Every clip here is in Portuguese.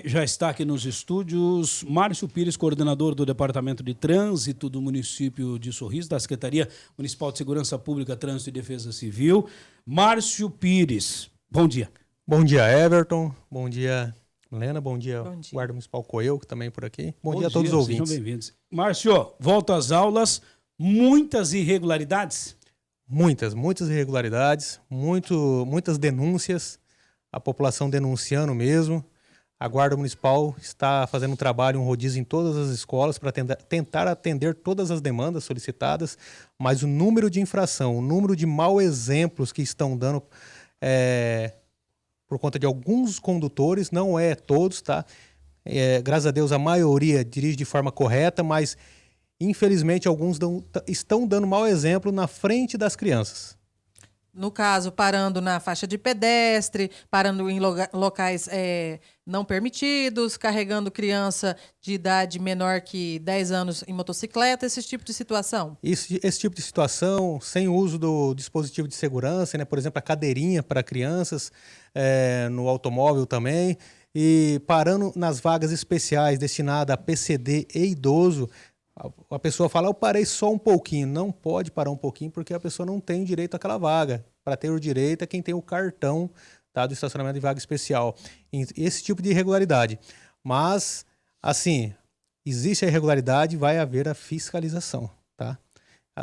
Já está aqui nos estúdios Márcio Pires, coordenador do Departamento de Trânsito do município de Sorriso, da Secretaria Municipal de Segurança Pública, Trânsito e Defesa Civil. Márcio Pires, bom dia. Bom dia, Everton. Bom dia, Helena. Bom dia, Bom dia. Guarda Municipal Coelho, que também por aqui. Bom dia a Todos todos os ouvintes. Sejam bem-vindos. Márcio, volta às aulas, muitas irregularidades? Muitas irregularidades, muitas denúncias, a população denunciando mesmo. A Guarda Municipal está fazendo um trabalho, um rodízio em todas as escolas para tentar atender todas as demandas solicitadas, mas o número de infração, o número de mau exemplos que estão dando por conta de alguns condutores, não é todos, tá? Graças a Deus a maioria dirige de forma correta, mas infelizmente alguns estão dando mau exemplo na frente das crianças. No caso, parando na faixa de pedestre, parando em locais não permitidos, carregando criança de idade menor que 10 anos em motocicleta, esse tipo de situação? Esse tipo de situação, sem o uso do dispositivo de segurança, né? Por exemplo, a cadeirinha para crianças, no automóvel também, e parando nas vagas especiais destinadas a PCD e idoso. A pessoa fala, eu parei só um pouquinho. Não pode parar um pouquinho porque a pessoa não tem o direito àquela vaga. Para ter o direito é quem tem o cartão, tá, do estacionamento de vaga especial. Esse tipo de irregularidade. Mas, assim, existe a irregularidade, vai haver a fiscalização, tá?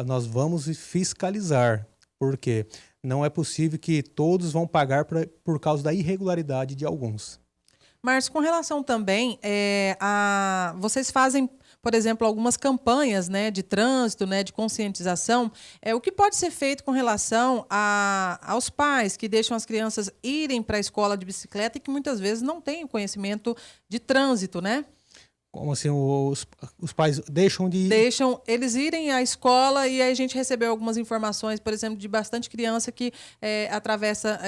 Nós vamos fiscalizar. Por quê? Não é possível que todos vão pagar por causa da irregularidade de alguns. Márcio, com relação também, vocês fazem, por exemplo, algumas campanhas, né, de trânsito, né, de conscientização. O que pode ser feito com relação aos pais que deixam as crianças irem para a escola de bicicleta e que muitas vezes não têm o conhecimento de trânsito, né? Como assim, os pais deixam eles irem à escola e aí a gente recebeu algumas informações, por exemplo, de bastante criança que atravessa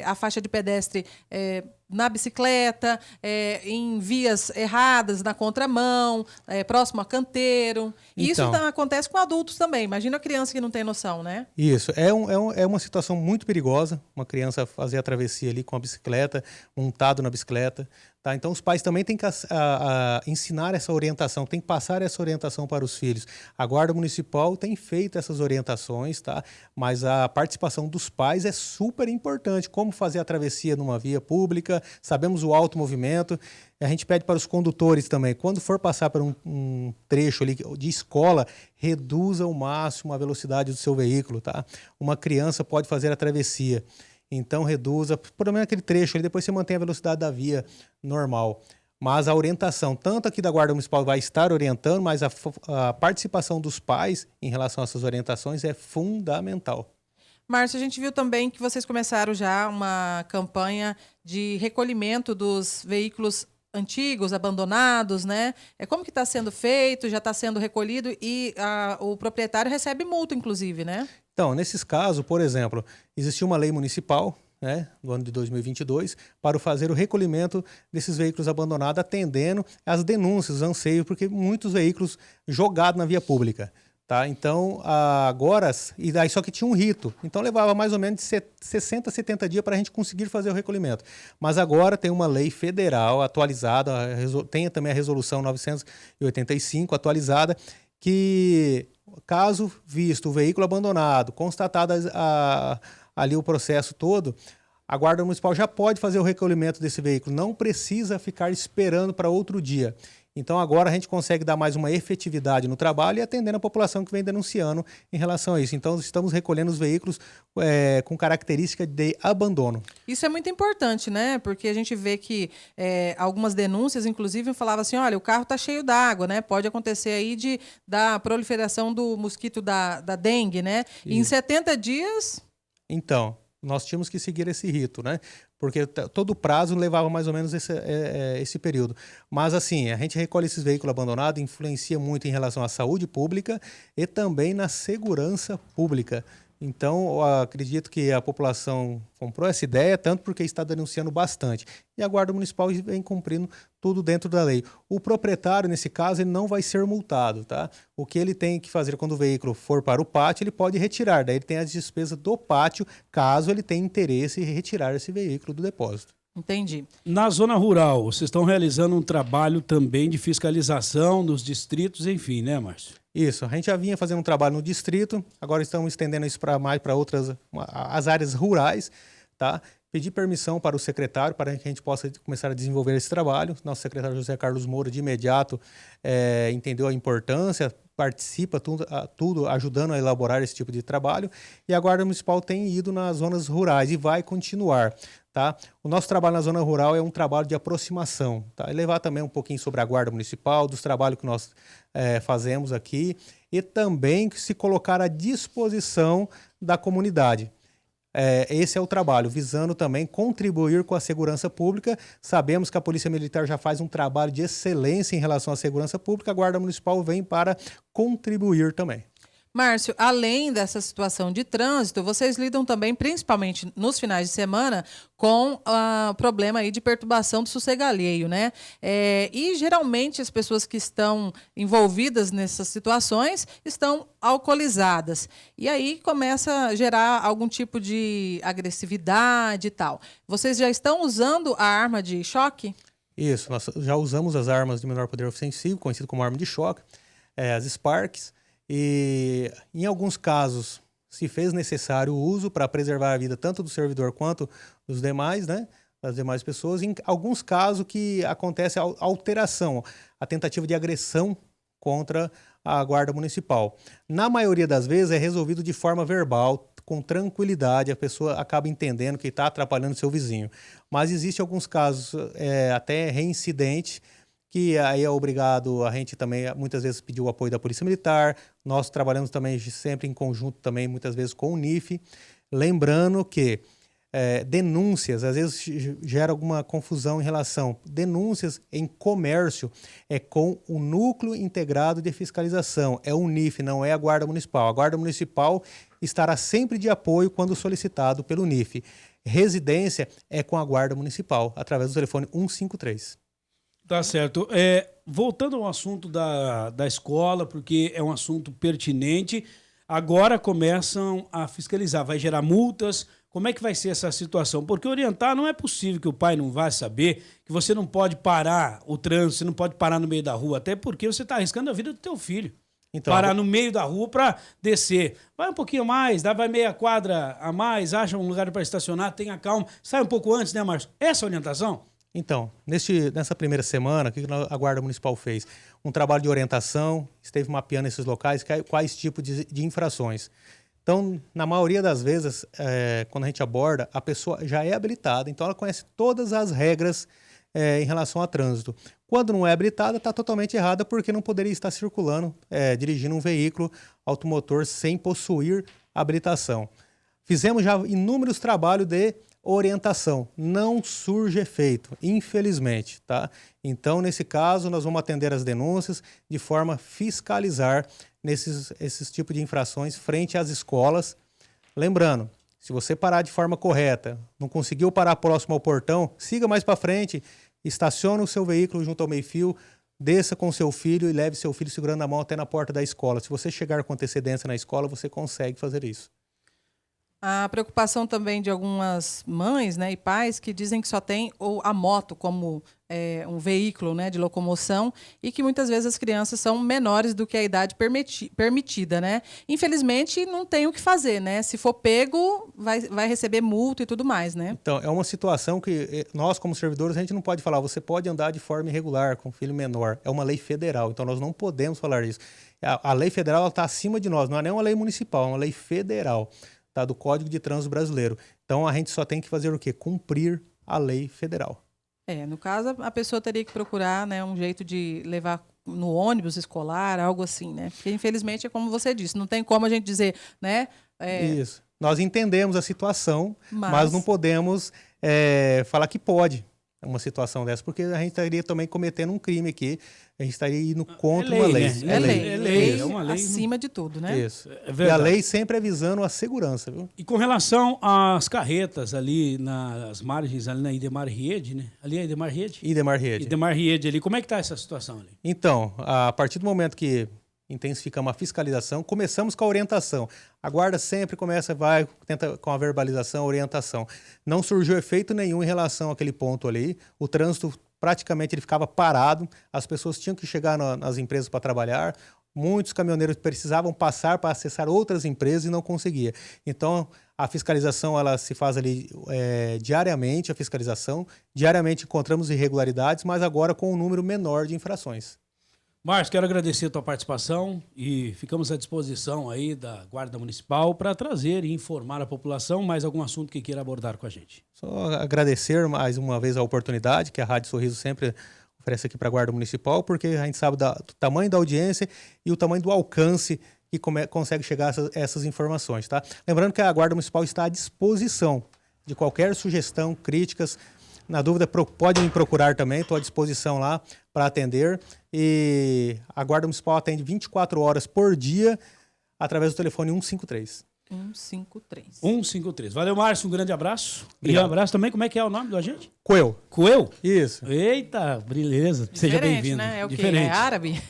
a faixa de pedestre na bicicleta, em vias erradas, na contramão, próximo a canteiro. E então, isso acontece com adultos também. Imagina a criança que não tem noção, né? Isso. É uma situação muito perigosa, uma criança fazer a travessia ali com a bicicleta, montado na bicicleta. Tá? Então, os pais também têm que ensinar essa orientação, têm que passar essa orientação para os filhos. A Guarda Municipal tem feito essas orientações, tá? Mas a participação dos pais é super importante. Como fazer a travessia numa via pública, sabemos o alto movimento. A gente pede para os condutores também, quando for passar por um trecho ali de escola, reduza ao máximo a velocidade do seu veículo, tá? Uma criança pode fazer a travessia. Então, reduza, pelo menos aquele trecho ali, depois você mantém a velocidade da via normal. Mas a orientação, tanto aqui da Guarda Municipal vai estar orientando, mas a participação dos pais em relação a essas orientações é fundamental. Márcio, a gente viu também que vocês começaram já uma campanha de recolhimento dos veículos antigos, abandonados, né? Como que está sendo feito? Já está sendo recolhido e o proprietário recebe multa, inclusive, né? Então, nesses casos, por exemplo, existiu uma lei municipal, né, no ano de 2022, para fazer o recolhimento desses veículos abandonados, atendendo às denúncias, os anseios, porque muitos veículos jogados na via pública. Tá? Então, agora, e daí só que tinha um rito, então levava mais ou menos de 60 a 70 dias para a gente conseguir fazer o recolhimento. Mas agora tem uma lei federal atualizada, tem também a resolução 985 atualizada, que caso visto o veículo abandonado, constatado ali o processo todo, a Guarda Municipal já pode fazer o recolhimento desse veículo, não precisa ficar esperando para outro dia. Então agora a gente consegue dar mais uma efetividade no trabalho e atendendo a população que vem denunciando em relação a isso. Então estamos recolhendo os veículos com característica de abandono. Isso é muito importante, né? Porque a gente vê que algumas denúncias, inclusive, falavam assim, olha, o carro está cheio d'água, né? Pode acontecer aí da proliferação do mosquito da dengue, né? E em 70 dias... Então, nós tínhamos que seguir esse rito, né? Porque todo o prazo levava mais ou menos esse período. Mas, assim, a gente recolhe esses veículos abandonados, influencia muito em relação à saúde pública e também na segurança pública. Então, eu acredito que a população comprou essa ideia, tanto porque está denunciando bastante. E a Guarda Municipal vem cumprindo tudo dentro da lei. O proprietário, nesse caso, ele não vai ser multado, tá? O que ele tem que fazer quando o veículo for para o pátio, ele pode retirar. Daí ele tem as despesas do pátio, caso ele tenha interesse em retirar esse veículo do depósito. Entendi. Na zona rural, vocês estão realizando um trabalho também de fiscalização nos distritos, enfim, né, Márcio? Isso, a gente já vinha fazendo um trabalho no distrito, agora estamos estendendo isso para outras, as áreas rurais, tá? Pedi permissão para o secretário para que a gente possa começar a desenvolver esse trabalho. Nosso secretário José Carlos Moura, de imediato, entendeu a importância, participa tudo ajudando a elaborar esse tipo de trabalho. E a Guarda Municipal tem ido nas zonas rurais e vai continuar. Tá? O nosso trabalho na zona rural é um trabalho de aproximação. Tá? E levar também um pouquinho sobre a Guarda Municipal, dos trabalhos que nós fazemos aqui e também se colocar à disposição da comunidade. Esse é o trabalho, visando também contribuir com a segurança pública. Sabemos que a Polícia Militar já faz um trabalho de excelência em relação à segurança pública, a Guarda Municipal vem para contribuir também. Márcio, além dessa situação de trânsito, vocês lidam também, principalmente nos finais de semana, com o problema aí de perturbação do sossego alheio, né? E geralmente as pessoas que estão envolvidas nessas situações estão alcoolizadas. E aí começa a gerar algum tipo de agressividade e tal. Vocês já estão usando a arma de choque? Isso, nós já usamos as armas de menor poder ofensivo, conhecido como arma de choque, as Sparks. E em alguns casos se fez necessário o uso para preservar a vida tanto do servidor quanto dos demais, né, das demais pessoas. Em alguns casos que acontece a alteração, a tentativa de agressão contra a Guarda Municipal. Na maioria das vezes é resolvido de forma verbal, com tranquilidade, a pessoa acaba entendendo que está atrapalhando seu vizinho. Mas existem alguns casos até reincidente, que aí é obrigado, a gente também muitas vezes pediu o apoio da Polícia Militar, nós trabalhamos também sempre em conjunto também, muitas vezes com o NIF, lembrando que denúncias, às vezes gera alguma confusão em relação, denúncias em comércio é com o Núcleo Integrado de Fiscalização, é o NIF, não é a Guarda Municipal. A Guarda Municipal estará sempre de apoio quando solicitado pelo NIF. Residência é com a Guarda Municipal, através do telefone 153. Tá certo. Voltando ao assunto da escola, porque é um assunto pertinente, agora começam a fiscalizar, vai gerar multas. Como é que vai ser essa situação? Porque orientar não é possível que o pai não vá saber que você não pode parar o trânsito, você não pode parar no meio da rua, até porque você está arriscando a vida do teu filho. Então, parar no meio da rua para descer. Vai um pouquinho mais, vai meia quadra a mais, acha um lugar para estacionar, tenha calma. Sai um pouco antes, né, Márcio? Essa orientação? Então, nessa primeira semana, o que a Guarda Municipal fez? Um trabalho de orientação, esteve mapeando esses locais, quais tipos de infrações. Então, na maioria das vezes, quando a gente aborda, a pessoa já é habilitada, então ela conhece todas as regras em relação a trânsito. Quando não é habilitada, está totalmente errada, porque não poderia estar circulando, dirigindo um veículo automotor sem possuir habilitação. Fizemos já inúmeros trabalhos de orientação, não surge efeito, infelizmente, tá? Então, nesse caso, nós vamos atender as denúncias de forma a fiscalizar esses tipos de infrações frente às escolas. Lembrando, se você parar de forma correta, não conseguiu parar próximo ao portão, siga mais para frente, estacione o seu veículo junto ao meio-fio, desça com seu filho e leve seu filho segurando a mão até na porta da escola. Se você chegar com antecedência na escola, você consegue fazer isso. A preocupação também de algumas mães, né, e pais que dizem que só tem a moto como um veículo, né, de locomoção e que muitas vezes as crianças são menores do que a idade permitida, né? Infelizmente, não tem o que fazer, né? Se for pego, vai receber multa e tudo mais, né? Então, é uma situação que nós, como servidores, a gente não pode falar, você pode andar de forma irregular com filho menor. É uma lei federal, então nós não podemos falar isso. A lei federal está acima de nós, não é nem uma lei municipal, é uma lei federal. Tá, do Código de Trânsito Brasileiro. Então, a gente só tem que fazer o quê? Cumprir a lei federal. No caso, a pessoa teria que procurar, né, um jeito de levar no ônibus escolar, algo assim, né? Porque, infelizmente, é como você disse, não tem como a gente dizer, né? Isso. Nós entendemos a situação, mas não podemos falar que pode uma situação dessa, porque a gente estaria também cometendo um crime aqui, a gente estaria indo contra uma lei. Né? É lei, é uma lei acima de tudo, né? Isso. E a lei sempre é visando a segurança, viu? E com relação às carretas ali nas margens, ali na Idemar Riede, né? Ali é Idemar Riede? Idemar Riede. Idemar Riede ali, como é que está essa situação ali? Então, a partir do momento que intensificamos a fiscalização, começamos com a orientação. A guarda sempre tenta com a verbalização, orientação. Não surgiu efeito nenhum em relação àquele ponto ali. O trânsito praticamente ele ficava parado, as pessoas tinham que chegar nas empresas para trabalhar. Muitos caminhoneiros precisavam passar para acessar outras empresas e não conseguia. Então, a fiscalização ela se faz ali diariamente, a fiscalização. Diariamente encontramos irregularidades, mas agora com um número menor de infrações. Márcio, quero agradecer a tua participação e ficamos à disposição aí da Guarda Municipal para trazer e informar a população mais algum assunto que queira abordar com a gente. Só agradecer mais uma vez a oportunidade que a Rádio Sorriso sempre oferece aqui para a Guarda Municipal, porque a gente sabe do tamanho da audiência e o tamanho do alcance que consegue chegar a essas informações, tá? Lembrando que a Guarda Municipal está à disposição de qualquer sugestão, críticas. Na dúvida, pode me procurar também, estou à disposição lá para atender. E a Guarda Municipal atende 24 horas por dia através do telefone 153. 153. 153. Valeu, Márcio, um grande abraço. Obrigado. E um abraço também. Como é que é o nome do agente? Coel. Coel? Isso. Eita, beleza. Seja Diferente, bem-vindo. né? É o quê? Diferente. É árabe?